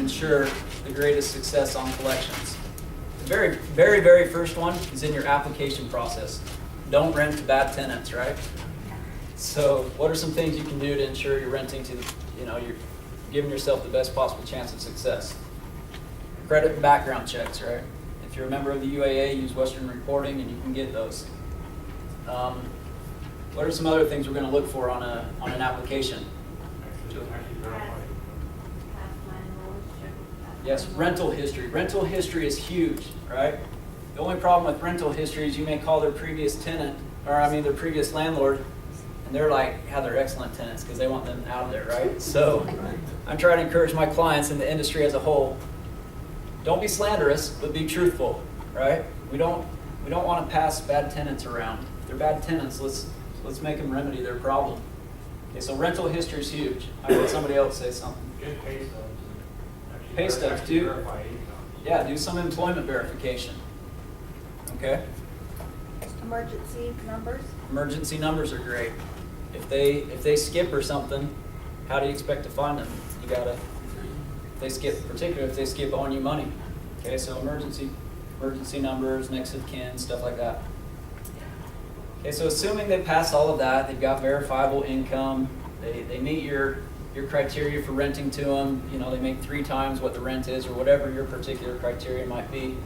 ensure the greatest success on collections. The very, very, very first one is in your application process. Don't rent to bad tenants, right? So what are some things you can do to ensure you're renting to, you're giving yourself the best possible chance of success? Credit and background checks, right? If you're a member of the UAA, use Western Reporting and you can get those. What are some other things we're going to look for on an application? Yes, rental history. Rental history is huge, right? The only problem with rental history is you may call their previous tenant, their previous landlord, and they're like, yeah, they're excellent tenants because they want them out of there, right? So I'm trying to encourage my clients in the industry as a whole, don't be slanderous, but be truthful, right? We don't want to pass bad tenants around. If they're bad tenants, let's make them remedy their problem. Okay, so rental history is huge. I heard somebody else say something. Good pay stubs. Pay stubs, do some employment verification. Okay? Emergency numbers? Emergency numbers are great. If they skip or something, how do you expect to find them? You gotta, particularly if they skip owing you money. Okay, so emergency numbers, next of kin, stuff like that. Okay, so assuming they pass all of that, they've got verifiable income, they meet your criteria for renting to them, they make 3 times what the rent is or whatever your particular criteria might be,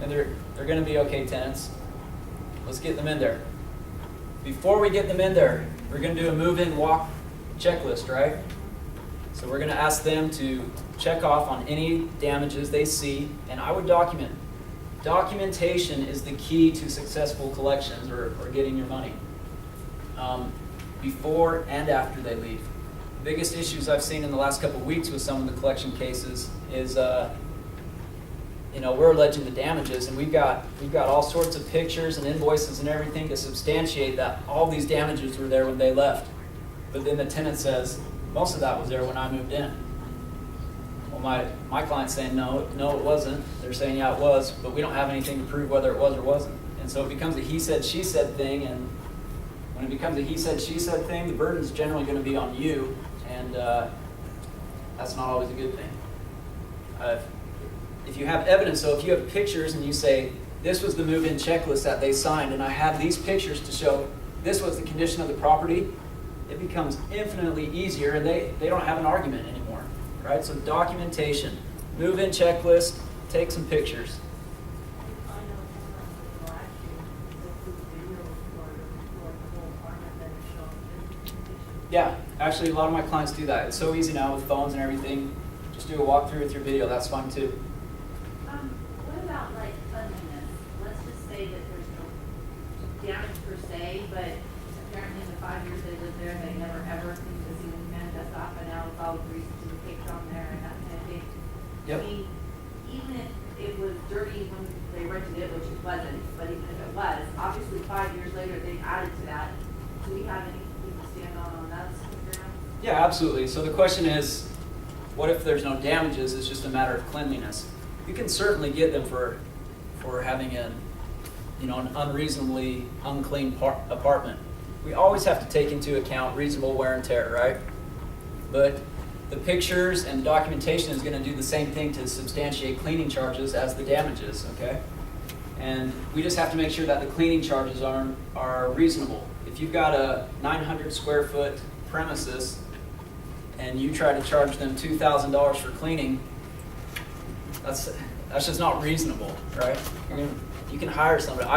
and they're going to be okay tenants. Let's get them in there. Before we get them in there, we're going to do a move-in walk checklist, right? So we're going to ask them to check off on any damages they see, and I would document. Documentation is the key to successful collections or getting your money before and after they leave. The biggest issues I've seen in the last couple of weeks with some of the collection cases is, we're alleging the damages, and we've got all sorts of pictures and invoices and everything to substantiate that all these damages were there when they left. But then the tenant says, most of that was there when I moved in. Well, my client's saying, no, it wasn't. They're saying, yeah, it was, but we don't have anything to prove whether it was or wasn't. And so it becomes a he said, she said thing, and when it becomes a he said, she said thing, the burden is generally going to be on you, and that's not always a good thing. If you have evidence, so if you have pictures and you say, this was the move-in checklist that they signed, and I have these pictures to show this was the condition of the property, it becomes infinitely easier, and they don't have an argument anymore, right? So documentation, move-in checklist, take some pictures. Yeah, actually a lot of my clients do that. It's so easy now with phones and everything. Just do a walkthrough with your video, that's fine too. What about like cleanliness? Let's just say that there's no damage per se, but apparently in the 5 years they lived there, they never ever cleaned the ceiling fan dust off, and now it's all greased and caked on there and that kind of thing. Yep. I mean, even if it was dirty when they rented it, which it wasn't, but even if it was, obviously 5 years later they added to that. Do we have anything to stand on that? Yeah, absolutely. So the question is, what if there's no damages? It's just a matter of cleanliness. You can certainly get them for having an unreasonably unclean apartment. We always have to take into account reasonable wear and tear, right? But the pictures and documentation is going to do the same thing to substantiate cleaning charges as the damages, okay? And we just have to make sure that the cleaning charges are reasonable. If you've got a 900 square foot premises and you try to charge them $2,000 for cleaning, that's just not reasonable, right? You can hire somebody.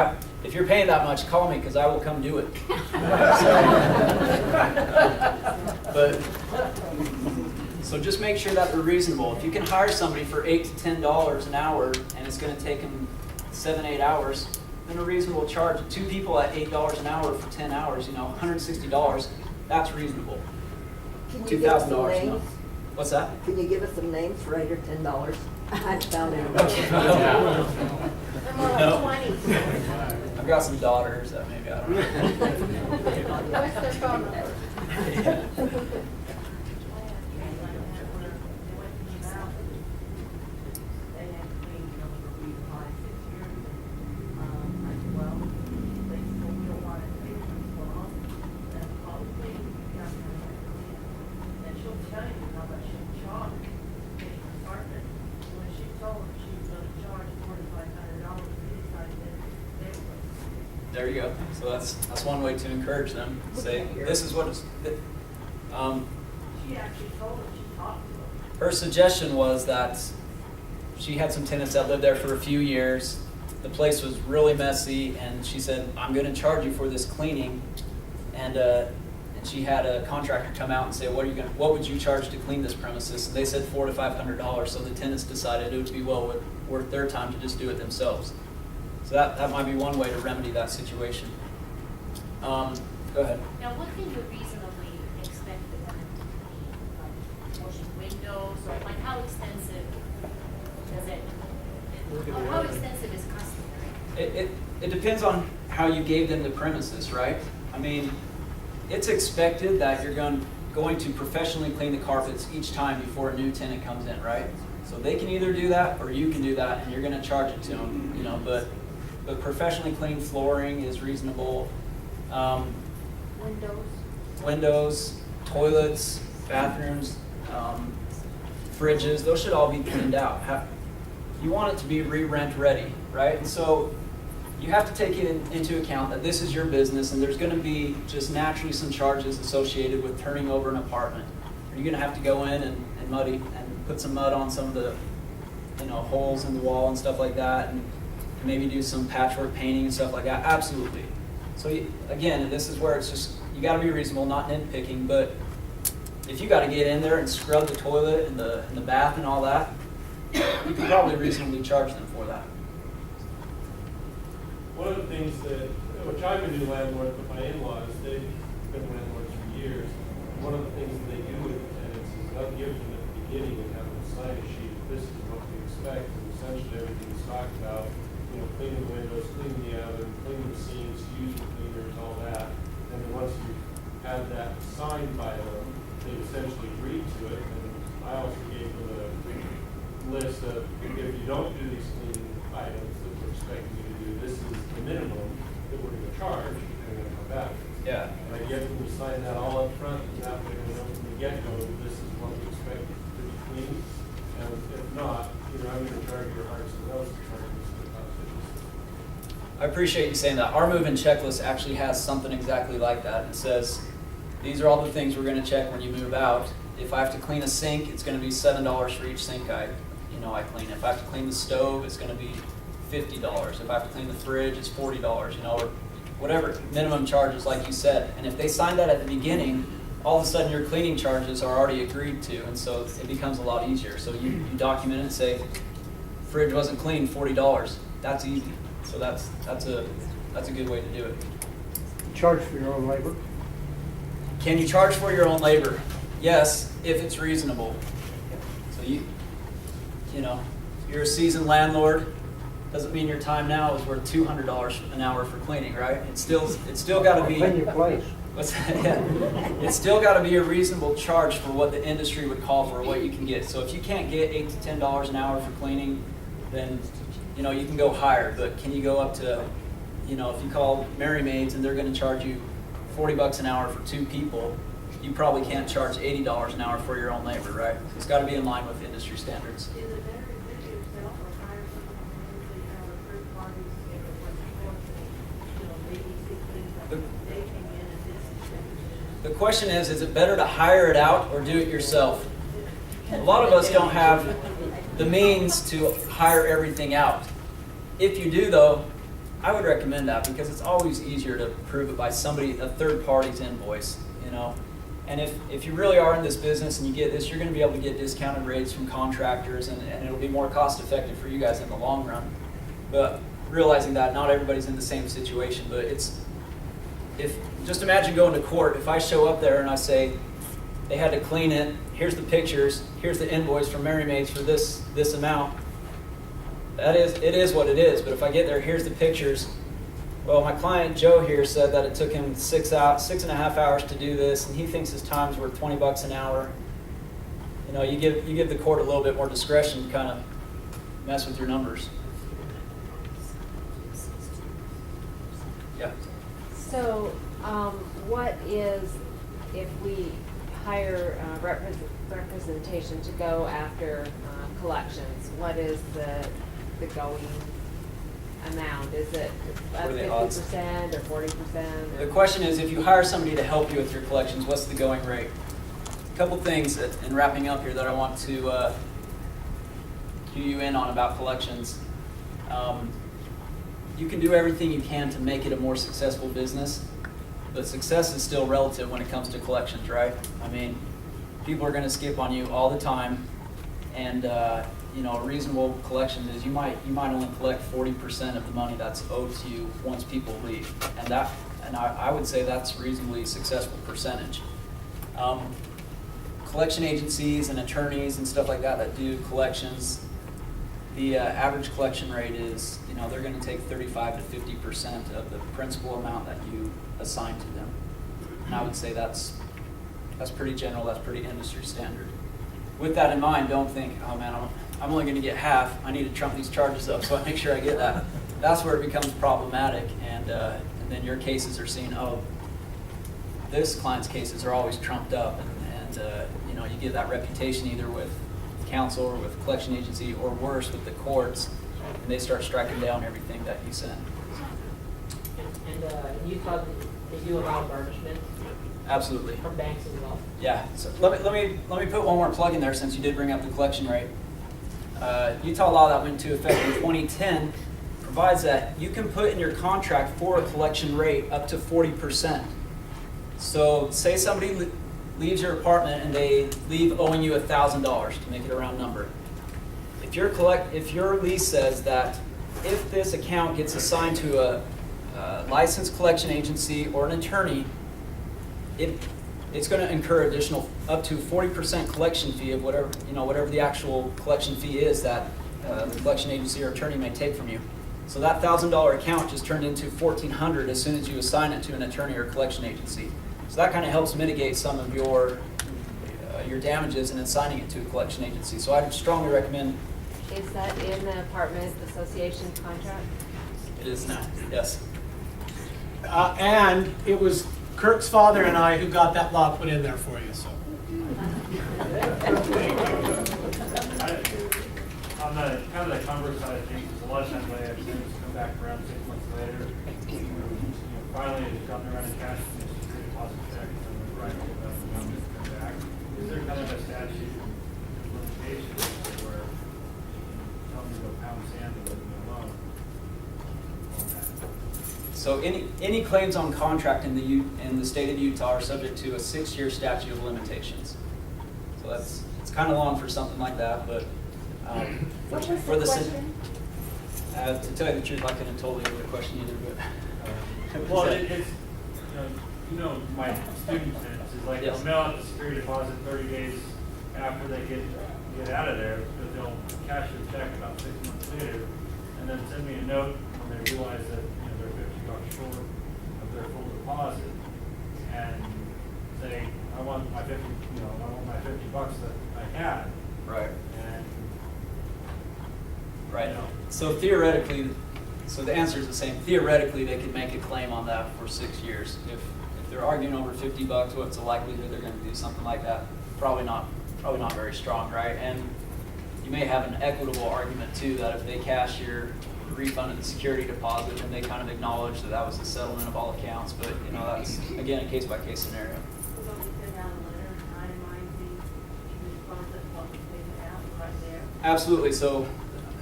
If you're paying that much, call me because I will come do it. So just make sure that they're reasonable. If you can hire somebody for $8 to $10 an hour and it's going to take them 7-8 hours, then a reasonable charge. 2 people at $8 an hour for 10 hours, $160. That's reasonable. Can you give us some $2,000, names? What's that? Can you give us some names for $8 or $10? I found it. They're more like 20. I've got some daughters that maybe I don't know. What's their phone number? Yeah. There you go. So that's one way to encourage them. Say, this is what it's, She actually told him, she talked to him. her suggestion was that she had some tenants that lived there for a few years. The place was really messy, and she said, I'm going to charge you for this cleaning. And she had a contractor come out and say, what would you charge to clean this premises? And they said $400 to $500. So the tenants decided it would be well worth their time to just do it themselves. So that might be one way to remedy that situation. Go ahead. Now, what can you reasonably expect the tenant to clean? Like washing windows, or like how extensive does it, or how extensive is customary? It depends on how you gave them the premises, right? I mean, it's expected that you're going to professionally clean the carpets each time before a new tenant comes in, right? So they can either do that or you can do that, and you're going to charge it to them, you know. But professionally cleaned flooring is reasonable. Windows, toilets, bathrooms, fridges, those should all be cleaned out. You want it to be re-rent ready, right? And so you have to take it into account that this is your business, and there's going to be just naturally some charges associated with turning over an apartment. Are you going to have to go in and muddy and put some mud on some of the, holes in the wall and stuff like that, and maybe do some patchwork painting and stuff like that? Absolutely. So again, this is where it's just, you got to be reasonable, not nitpicking. But if you got to get in there and scrub the toilet and the bath and all that, you can probably reasonably charge them for that. One of the things that, which I'm a new landlord, but my in-laws, they've been landlords for years. One of the things that they do with the tenants is they'll give them at the beginning and have them sign a sheet. This is what we expect, and essentially everything is talked about. Cleaning the windows, cleaning the oven, cleaning the sinks, using cleaners, all that. And then once you have that signed by them, they essentially agree to it. And I also gave them a list of, if you don't do these cleaning items that we're expecting you to do, this is the minimum that we're going to charge, and they're going to come back. Yeah. And I get them to sign that all up front, and that way they know from the get-go, this is what we expect to be clean. And if not, I'm going to charge you or hire someone else to charge this. I appreciate you saying that. Our move-in checklist actually has something exactly like that. It says, these are all the things we're going to check when you move out. If I have to clean a sink, it's going to be $7 for each sink I clean. If I have to clean the stove, it's going to be $50. If I have to clean the fridge, it's $40, or whatever minimum charges, like you said. And if they sign that at the beginning, all of a sudden your cleaning charges are already agreed to, and so it becomes a lot easier. So you document it and say, fridge wasn't clean, $40. That's easy. So that's a good way to do it. Charge for your own labor? Can you charge for your own labor? Yes, if it's reasonable. So you're a seasoned landlord. Doesn't mean your time now is worth $200 an hour for cleaning, right? It's still got to be. Clean your place. Yeah. It's still got to be a reasonable charge for what the industry would call for what you can get. So if you can't get $8 to $10 an hour for cleaning, then you can go higher. But can you go up to, if you call Mary Maids and they're going to charge you $40 an hour for 2 people, you probably can't charge $80 an hour for your own labor, right? It's got to be in line with industry standards. Is it better to do it yourself or hire someone who have a third party if it wasn't basically they came in and did some. The question is it better to hire it out or do it yourself? A lot of us don't have the means to hire everything out. If you do, though, I would recommend that because it's always easier to prove it by a third party's invoice, And if you really are in this business and you get this, you're going to be able to get discounted rates from contractors, and it'll be more cost effective for you guys in the long run. But realizing that not everybody's in the same situation, but just imagine going to court. If I show up there and I say, they had to clean it, here's the pictures, here's the invoice from Mary Maids for this amount. It is what it is. But if I get there, here's the pictures. Well, my client Joe here said that it took him 6.5 hours to do this, and he thinks his time's worth $20 an hour. You give the court a little bit more discretion to kind of mess with your numbers. Yeah. So, what is, if we hire representation to go after collections, what is the going amount? Is it What up are the odds? 50% or 40%? The question is, if you hire somebody to help you with your collections, what's the going rate? A couple things in wrapping up here that I want to cue you in on about collections. You can do everything you can to make it a more successful business, but success is still relative when it comes to collections, right? I mean, people are going to skip on you all the time, and you know, a reasonable collection is you might only collect 40% of the money that's owed to you once people leave, and I would say that's a reasonably successful percentage. Collection agencies and attorneys and stuff like that do collections, the average collection rate is, you know, they're going to take 35 to 50% of the principal amount that you assign to them. And I would say that's pretty general, that's pretty industry standard. With that in mind, don't think, oh man, I'm only going to get half. I need to trump these charges up so I make sure I get that. That's where it becomes problematic, and then your cases are seen, oh, this client's cases are always trumped up, and you know, you get that reputation either with counsel or with collection agency, or worse, with the courts, and they start striking down everything that you send. And in Utah, they do allow garnishment Absolutely. from banks as well. Yeah. So let me put one more plug in there, since you did bring up the collection rate. Utah law that went into effect in 2010 provides that you can put in your contract for a collection rate up to 40%. So say somebody leaves your apartment and they leave owing you $1,000, to make it a round number. If your lease says that if this account gets assigned to a licensed collection agency or an attorney, it's going to incur additional up to 40% collection fee of whatever the actual collection fee is that the collection agency or attorney may take from you. So that $1,000 account just turned into $1,400 as soon as you assign it to an attorney or collection agency. So that kind of helps mitigate some of your damages in assigning it to a collection agency. So I would strongly recommend. Is that in the apartment association contract? It is now, yes. And it was Kirk's father and I who got that law put in there for you, so. On the kind of the converse side of things, a lot of times I have students come back around 6 months later, finally they've gotten around to cash and it's a deposit check, and they're writing about the numbers to come back. Is there kind of a statute of limitations where you tell them to go pound sand and let them alone on that? So any claims on contract in the state of Utah are subject to a 6-year statute of limitations. So it's kind of long for something like that, but What was for the the question? to tell you the truth, I couldn't totally hear the question either. But Well, it's, you know, my student sense is like, Yes. they'll mail out the security deposit 30 days after they get out of there, but they'll cash their check about 6 months later, and then send me a note when they realize that, you know, they're $50 short of their full deposit, and say, I want my $50 that I had, right. and, Right. you know, So theoretically, so the answer is the same. Theoretically, they could make a claim on that for 6 years. If they're arguing over $50, what's the likelihood they're going to do something like that? Probably not very strong, right? And you may have an equitable argument too, that if they cash your refund of the security deposit, and they kind of acknowledge that was the settlement of all accounts. But you know, that's again a case-by-case scenario. Absolutely. So,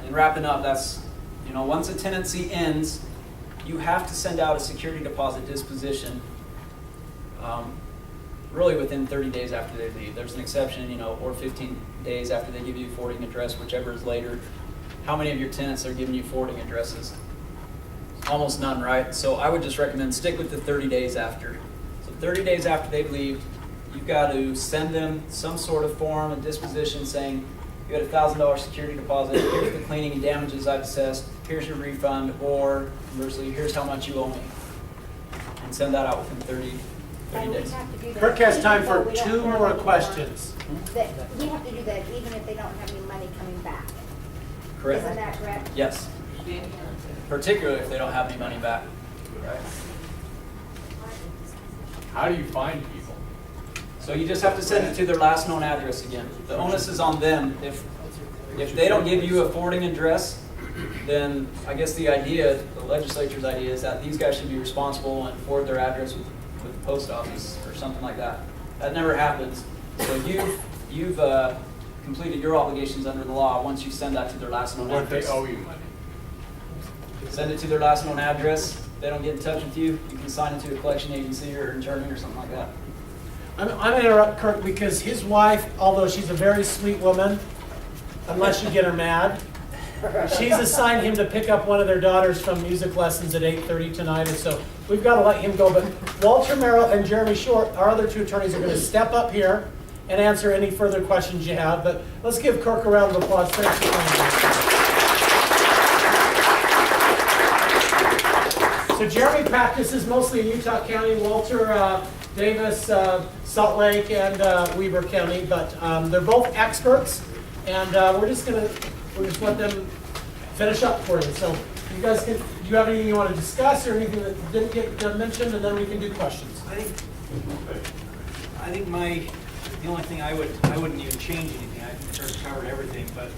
in wrapping up, that's, you know, once a tenancy ends, you have to send out a security deposit disposition really within 30 days after they leave. There's an exception, you know, or 15 days after they give you a forwarding address, whichever is later. How many of your tenants are giving you forwarding addresses? Almost none, right? So I would just recommend stick with the 30 days after. So 30 days after they leave, you've got to send them some sort of form, a disposition saying, you had a $1,000 security deposit, here's the cleaning and damages I've assessed, here's your refund, or conversely, here's how much you owe me. And send that out within 30 days. Kirk has time for 2 more questions. We have to do that even if they don't have any money coming back. Correct? Isn't that correct? Yes. Particularly if they don't have any money back. Right. How do you find people? So you just have to send it to their last known address again. The onus is on them. If they don't give you a forwarding address, then I guess the idea, the legislature's idea is that these guys should be responsible and forward their address with the post office or something like that. That never happens. So you've completed your obligations under the law once you send that to their last known What they address. owe you money. Send it to their last known address. They don't get in touch with you. You can sign it to a collection agency or an attorney or something like that. I'm going to interrupt Kirk because his wife, although she's a very sweet woman, unless you get her mad, she's assigned him to pick up one of their daughters from music lessons at 8:30 tonight, and so we've got to let him go. But Walter Merrill and Jeremy Short, our other two attorneys, are going to step up here and answer any further questions you have. But let's give Kirk a round of applause. Thanks for coming. So Jeremy practices mostly in Utah County, Walter, Davis, Salt Lake, and Weber County, but they're both experts, and we're just let them finish up for you. So you guys can, do you have anything you want to discuss or anything that didn't get mentioned, and then we can do questions. I think the only thing I wouldn't even change anything. I think Kirk covered everything, but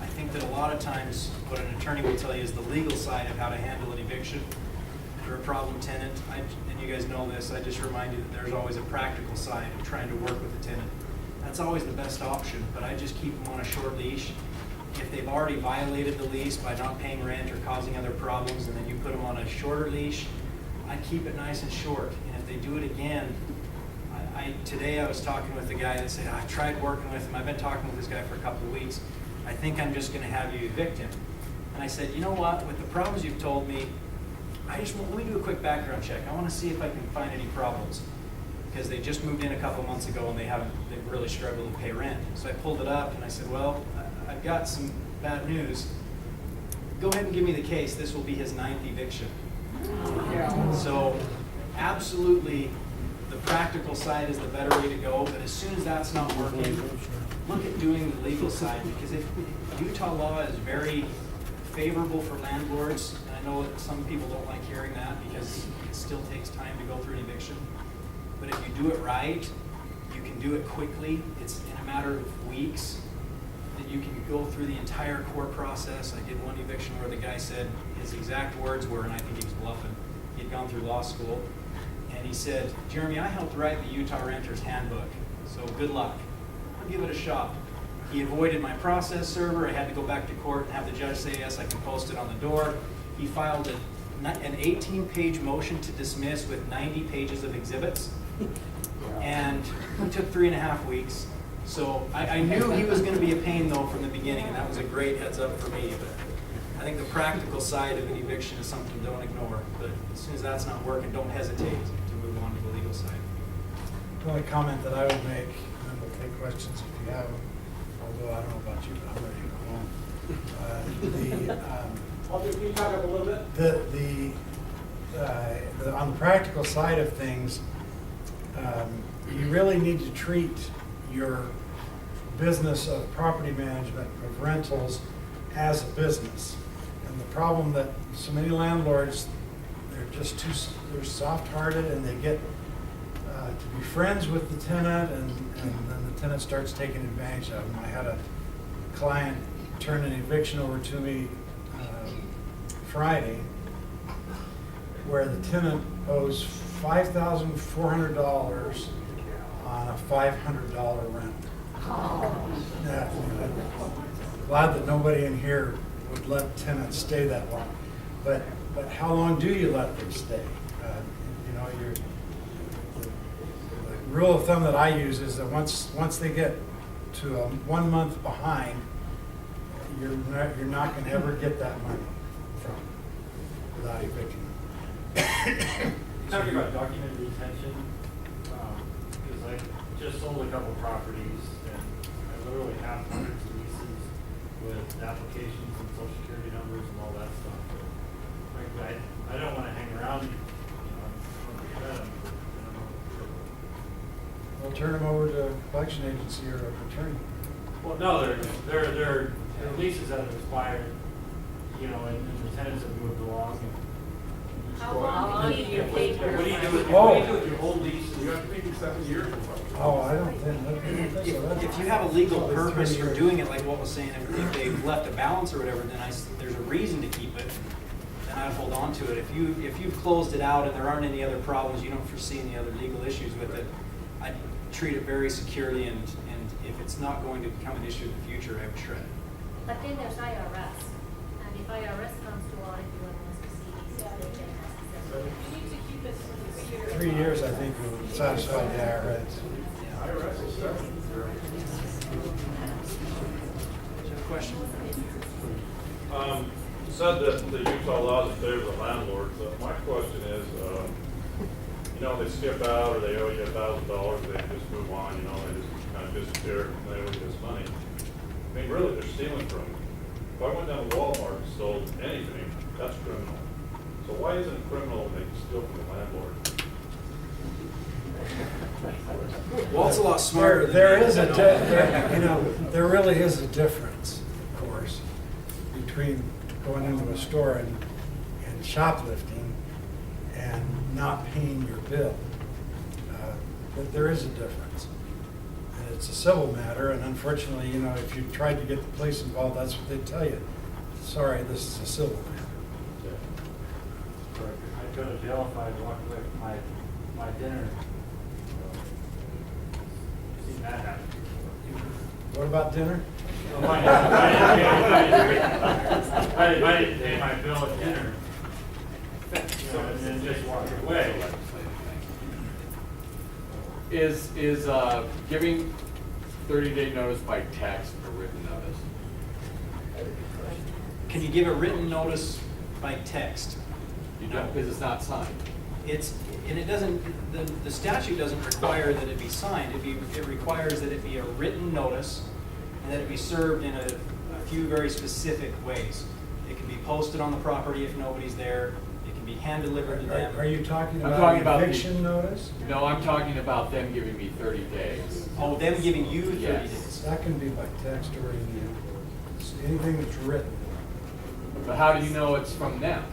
I think that a lot of times what an attorney will tell you is the legal side of how to handle an eviction for a problem tenant. And you guys know this, I just remind you that there's always a practical side of trying to work with the tenant. That's always the best option, but I just keep them on a short leash. If they've already violated the lease by not paying rent or causing other problems, and then you put them on a shorter leash, I'd keep it nice and short. And if they do it again, today I was talking with a guy that said, I've tried working with him, I've been talking with this guy for a couple of weeks, I think I'm just gonna have you evict him. And I said, you know what, with the problems you've told me, let me do a quick background check. I want to see if I can find any problems, because they just moved in a couple months ago and they've really struggled to pay rent. So I pulled it up and I said, well, I've got some bad news. Go ahead and give me the case. This will be his 9th eviction. So absolutely, the practical side is the better way to go, but as soon as that's not working, look at doing the legal side, because if Utah law is very favorable for landlords, and I know that some people don't like hearing that because it still takes time to go through an eviction, but if you do it right, you can do it quickly. It's in a matter of weeks that you can go through the entire court process. I did one eviction where the guy said his exact words were, and I think he was bluffing, he'd gone through law school, and he said, Jeremy, I helped write the Utah Renter's Handbook, so good luck. I'll give it a shot. He avoided my process server. I had to go back to court and have the judge say, yes, I can post it on the door. He filed an 18-page motion to dismiss with 90 pages of exhibits. And it took 3.5 weeks. So I knew he was going to be a pain, though, from the beginning, and that was a great heads up for me. But I think the practical side of an eviction is something don't ignore. But as soon as that's not working, don't hesitate to move on to the legal side. The only comment that I would make, and then we'll take questions if you have them, although I don't know about you, but I'm ready to go home. Walter, can you talk up a little bit? On the practical side of things, you really need to treat your business of property management, of rentals, as a business. And the problem that so many landlords, they're soft-hearted, and they get to be friends with the tenant, and then the tenant starts taking advantage of them. I had a client turn an eviction over to me Friday, where the tenant owes $5,400 on a $500 rent. Yeah, I'm glad that nobody in here would let tenants stay that long. But how long do you let them stay? The rule of thumb that I use is that once they get to a 1 month behind, you're not going to ever get that money from without evicting them. Talking about document retention, because I just sold a couple properties and I literally have hundreds of leases with applications and social security numbers and all that stuff. Frankly, I don't want to hang around, We'll turn them over to a collection agency or an attorney. Well, no, they're leases that have expired, and the tenants have moved along. How long do you pay for? What do you do with Oh. your old lease? You have to pay me 7 years. Oh, I don't think so. If you have a legal Probably purpose 3 for years. doing it, like what was saying, if they've left a balance or whatever, then there's a reason to keep it, then I'd hold on to it. If you've closed it out and there aren't any other problems, you don't foresee any other legal issues with it, I'd treat it very securely, and if it's not going to become an issue in the future, I would shred it. But then there's IRS, and if IRS comes to audit you and wants to see these, they can ask them. You need to keep it for 3 years, I think, will satisfy the IRS. IRS is seven. Question? You said that the Utah laws in favor of the landlord, but my question is, they skip out or they owe you $1,000, they just move on, they just kind of disappear and they owe you this money. I mean, really, they're stealing from you. If I went down to Walmart and stole anything, that's criminal. So why isn't it criminal when they steal from the landlord? Walt's a lot smarter than There me. is there really is a difference, of course, between going into a store and shoplifting and not paying your bill. But there is a difference. And it's a civil matter, and unfortunately, if you tried to get the police involved, that's what they tell you. Sorry, this is a civil matter. I'd go to jail if I walked away from my dinner. Seen that happen before. What about dinner? I didn't pay my bill at dinner, and then just walked away. Is giving 30-day notice by text or written notice? Can you give a written notice by text? You don't, because it's not signed. It doesn't, the statute doesn't require that it be signed. It requires that it be a written notice and that it be served in a few very specific ways. It can be posted on the property if nobody's there. It can be hand delivered to them. Are you talking I'm talking about about eviction notice? No, I'm talking about them giving me 30 days. Oh, them giving you 30 Yes. days. That can be by text or email. Anything that's written. But how do you know it's from them?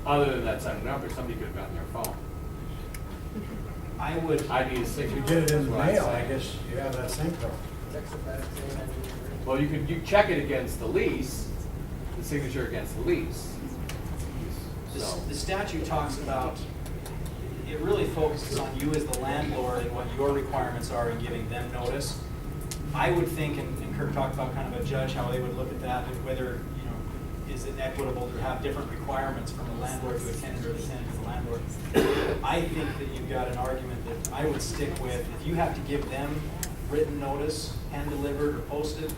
Other than that signed number, somebody could have gotten their phone. I would, I need a If signature. you get it in the That's what I'm mail, I saying. guess you have that same problem. Well, you check it against the lease, the signature against the lease. So, the statute talks about, it really focuses on you as the landlord and what your requirements are in giving them notice. I would think, and Kirk talked about kind of a judge, how they would look at that, and whether, is it equitable to have different requirements from the landlord to a tenant or the tenant to the landlord. I think that you've got an argument that I would stick with. If you have to give them written notice, hand delivered or posted,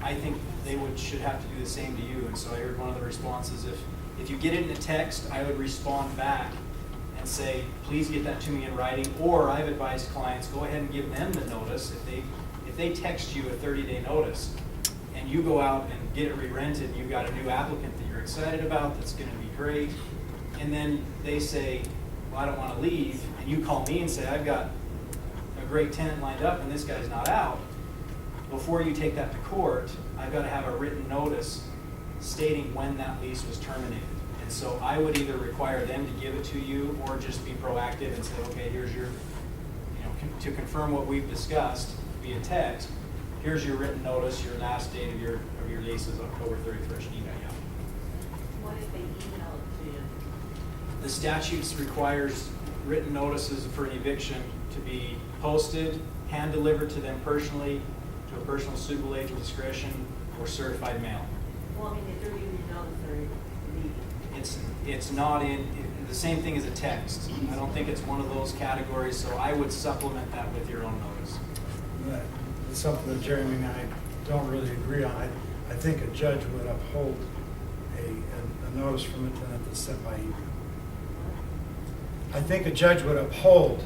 I think they should have to do the same to you. And so I heard one of the responses, if you get it in a text, I would respond back and say, please get that to me in writing, or I've advised clients, go ahead and give them the notice. If they text you a 30-day notice, and you go out and get it re-rented, and you've got a new applicant that you're excited about, that's gonna be great, and then they say, well, I don't wanna leave, and you call me and say, I've got a great tenant lined up and this guy's not out, before you take that to court, I've gotta have a written notice stating when that lease was terminated. And so I would either require them to give it to you, or just be proactive and say, okay, here's your, to confirm what we've discussed via text, here's your written notice, your last date of your lease is October 31st, email you. What if they email it to you? The statutes requires written notices for an eviction to be posted, hand delivered to them personally, to a personal suitable agent discretion, or certified mail. Well, I mean, the 30 notice they're leaving. It's not in, the same thing as a text. I don't think it's one of those categories, so I would supplement that with your own notice. It's something that Jeremy and I don't really agree on. I think a judge would uphold a notice from a tenant that's sent by email. I think a judge would uphold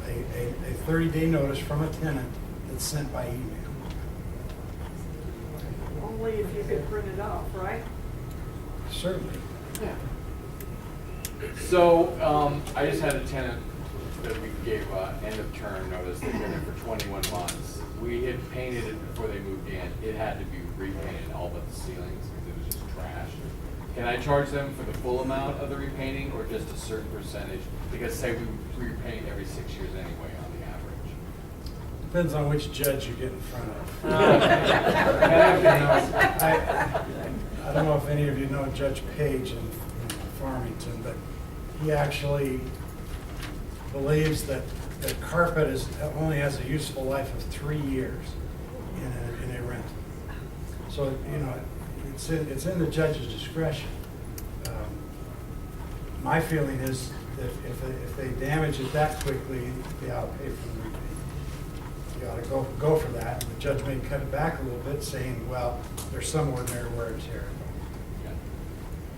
a 30-day notice from a tenant that's sent by email. Only if you could print it off, right? Certainly. yeah. So, I just had a tenant that we gave end of term notice. They've been there for 21 months. We had painted it before they moved in. It had to be repainted, all but the ceilings, because it was just trash. Can I charge them for the full amount of the repainting, or just a certain percentage? Because say we repaint every 6 years anyway on the average. Depends on which judge you get in front of. I don't know if any of you know Judge Page in Farmington, but he actually believes that carpet only has a useful life of 3 years in a rental. So, it's in the judge's discretion. My feeling is that if they damage it that quickly, they ought to pay for the rebate. You ought to go for that. And the judge may cut it back a little bit, saying, well, there's some ordinary wear and tear.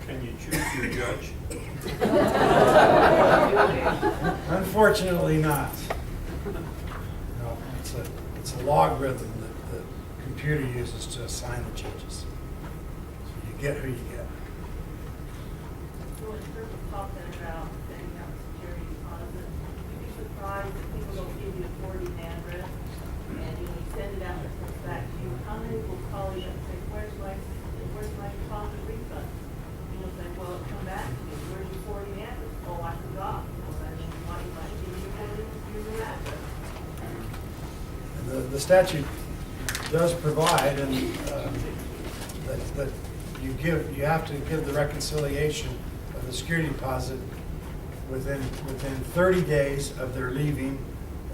Can you choose your judge? Unfortunately not. No, it's a logarithm that the computer uses to assign the judges. So you get who you get. Well, in terms of talking about setting up security deposit, you'd be surprised that people don't give you a forwarding address, and you send it out, it comes back to you. How many will call you and say, where's my deposit refund? And you'll say, well, it come back to me, where's your forwarding address? Oh, I forgot. Well, then you might give me your new address. And the statute does provide, and that you have to give the reconciliation of the security deposit within 30 days of their leaving,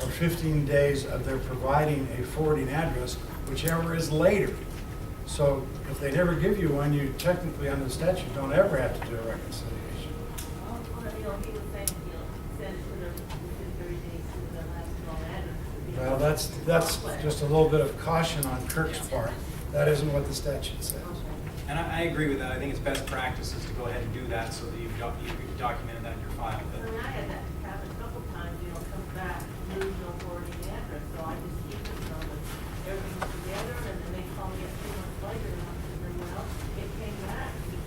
or 15 days of their providing a forwarding address, whichever is later. So if they never give you one, you technically under the statute don't ever have to do a reconciliation. Well, he was saying, send it to them within 30 days to the last known address. Well, that's just a little bit of caution on Kirk's part. That isn't what the statute says. And I agree with that. I think it's best practices to go ahead and do that so that you've documented that in your file. I But mean, I had that happen a couple times, comes back, lose no forwarding address, so I just keep it so that everything's together, and then they call me up 2 months later, and I'm saying, well, it came back, the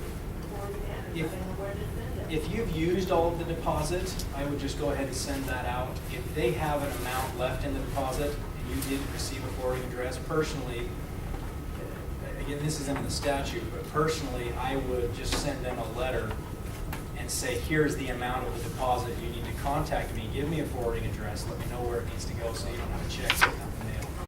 forwarding address, I don't know where to send it. if you've used all of the deposit, I would just go ahead and send that out. If they have an amount left in the deposit and you didn't receive a forwarding address, personally, again, this isn't in the statute, but personally, I would just send them a letter and say, here's the amount of the deposit. You need to contact me, give me a forwarding address, let me know where it needs to go so you don't have a check sitting out in the mail.